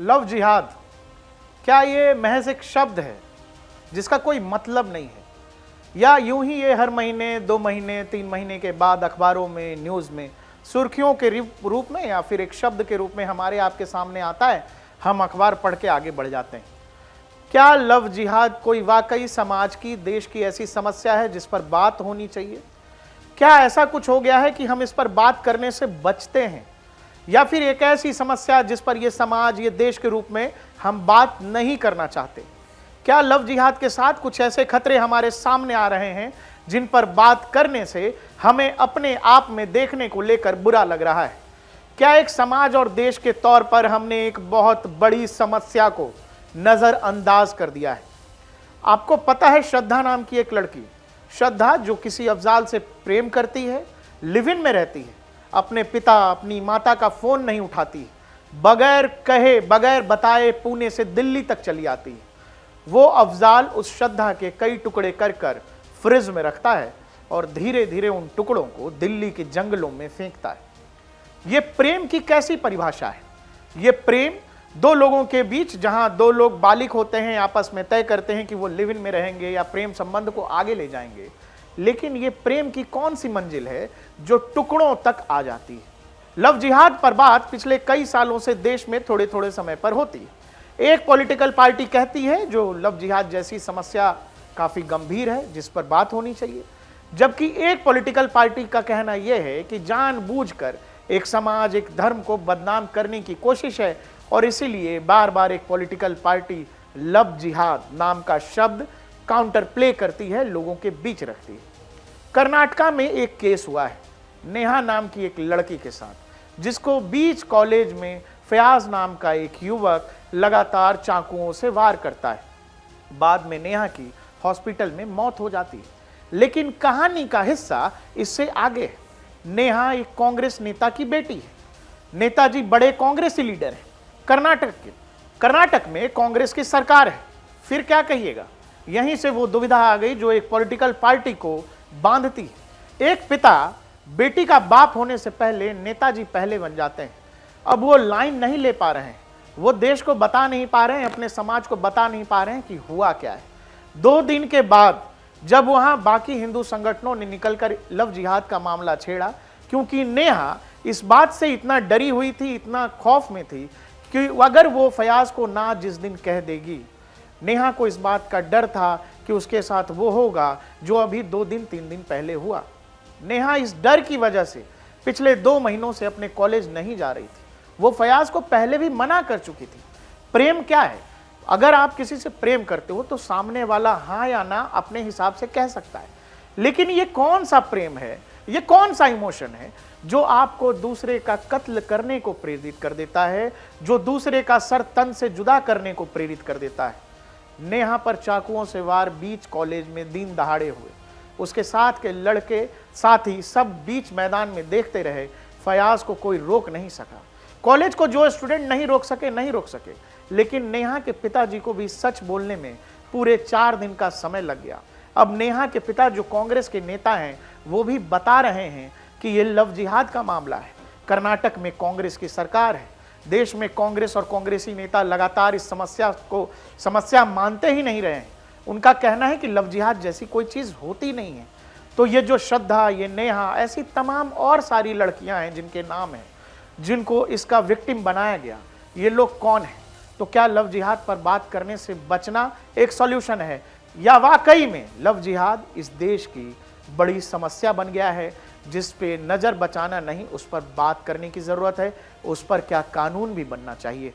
Love जिहाद, क्या ये महज एक शब्द है जिसका कोई मतलब नहीं है, या यूं ही ये हर महीने 2 महीने 3 महीने के बाद अखबारों में, न्यूज़ में सुर्खियों के रूप में या फिर एक शब्द के रूप में हमारे आपके सामने आता है, हम अखबार पढ़ के आगे बढ़ जाते हैं? क्या लव जिहाद कोई वाकई समाज की, देश की ऐसी समस्या है जिस पर बात होनी चाहिए? क्या ऐसा कुछ हो गया है कि हम इस पर बात करने से बचते हैं, या फिर एक ऐसी समस्या जिस पर यह समाज, ये देश के रूप में हम बात नहीं करना चाहते? क्या लव जिहाद के साथ कुछ ऐसे खतरे हमारे सामने आ रहे हैं जिन पर बात करने से हमें अपने आप में देखने को लेकर बुरा लग रहा है? क्या एक समाज और देश के तौर पर हमने एक बहुत बड़ी समस्या को नजरअंदाज कर दिया है? आपको पता है, श्रद्धा नाम की एक लड़की, श्रद्धा जो किसी अफजाल से प्रेम करती है, लिव इन में रहती है, अपने पिता, अपनी माता का फोन नहीं उठाती, बगैर कहे, बगैर बताए पुणे से दिल्ली तक चली आती है। वो अफजाल उस श्रद्धा के कई टुकड़े कर कर फ्रिज में रखता है और धीरे धीरे उन टुकड़ों को दिल्ली के जंगलों में फेंकता है। ये प्रेम की कैसी परिभाषा है? ये प्रेम दो लोगों के बीच, जहां दो लोग बालिग होते हैं, आपस में तय करते हैं कि वो लिव इन में रहेंगे या प्रेम संबंध को आगे ले जाएंगे। लेकिन ये प्रेम की कौन सी मंजिल है जो टुकड़ों तक आ जाती है? लव जिहाद पर बात पिछले कई सालों से देश में थोड़े थोड़े समय पर होती है। एक पॉलिटिकल पार्टी कहती है जो लव जिहाद जैसी समस्या काफी गंभीर है, जिस पर बात होनी चाहिए, जबकि एक पॉलिटिकल पार्टी का कहना यह है कि जानबूझकर एक समाज, एक धर्म को बदनाम करने की कोशिश है और इसीलिए बार बार एक पॉलिटिकल पार्टी लव जिहाद नाम का शब्द काउंटर प्ले करती है, लोगों के बीच रखती है। कर्नाटका में एक केस हुआ है नेहा नाम की एक लड़की के साथ, जिसको बीच कॉलेज में फयाज नाम का एक युवक लगातार चाकुओं से वार करता है। बाद में नेहा की हॉस्पिटल में मौत हो जाती है। लेकिन कहानी का हिस्सा इससे आगे है। नेहा एक कांग्रेस नेता की बेटी है। नेताजी बड़े कांग्रेसी लीडर हैं कर्नाटक के। कर्नाटक में कांग्रेस की सरकार है। फिर क्या कहिएगा? यहीं से वो दुविधा आ गई जो एक पॉलिटिकल पार्टी को बांधती है। एक पिता बेटी का बाप होने से पहले नेताजी पहले बन जाते हैं। अब वो लाइन नहीं ले पा रहे हैं, वो देश को बता नहीं पा रहे हैं, अपने समाज को बता नहीं पा रहे हैं कि हुआ क्या है। 2 दिन के बाद जब वहां बाकी हिंदू संगठनों ने निकलकर लव जिहाद का मामला छेड़ा, क्योंकि नेहा इस बात से इतना डरी हुई थी, इतना खौफ में थी कि अगर वो फयाज को ना जिस दिन कह देगी, नेहा को इस बात का डर था कि उसके साथ वो होगा जो अभी 2 दिन 3 दिन पहले हुआ। नेहा इस डर की वजह से पिछले 2 महीनों से अपने कॉलेज नहीं जा रही थी। वो फयाज को पहले भी मना कर चुकी थी। प्रेम क्या है? अगर आप किसी से प्रेम करते हो तो सामने वाला हाँ या ना अपने हिसाब से कह सकता है। लेकिन ये कौन सा प्रेम है, ये कौन सा इमोशन है जो आपको दूसरे का कत्ल करने को प्रेरित कर देता है, जो दूसरे का सर तन से जुदा करने को प्रेरित कर देता है? नेहा पर चाकुओं से वार बीच कॉलेज में दिन दहाड़े हुए। उसके साथ के लड़के, साथी सब बीच मैदान में देखते रहे। फयाज को कोई रोक नहीं सका। कॉलेज को जो स्टूडेंट नहीं रोक सके, लेकिन नेहा के पिताजी को भी सच बोलने में पूरे 4 दिन का समय लग गया। अब नेहा के पिता जो कांग्रेस के नेता हैं, वो भी बता रहे हैं कि ये लव जिहाद का मामला है। कर्नाटक में कांग्रेस की सरकार है। देश में कांग्रेस और कांग्रेसी नेता लगातार इस समस्या मानते ही नहीं रहे हैं। उनका कहना है कि लव जिहाद जैसी कोई चीज होती नहीं है। तो ये जो श्रद्धा, ये नेहा, ऐसी तमाम और सारी लड़कियां हैं जिनके नाम हैं, जिनको इसका विक्टिम बनाया गया, ये लोग कौन हैं? तो क्या लव जिहाद पर बात करने से बचना एक सॉल्यूशन है, या वाकई में लव जिहाद इस देश की बड़ी समस्या बन गया है जिस पे नजर बचाना नहीं, उस पर बात करने की जरूरत है, उस पर क्या कानून भी बनना चाहिए?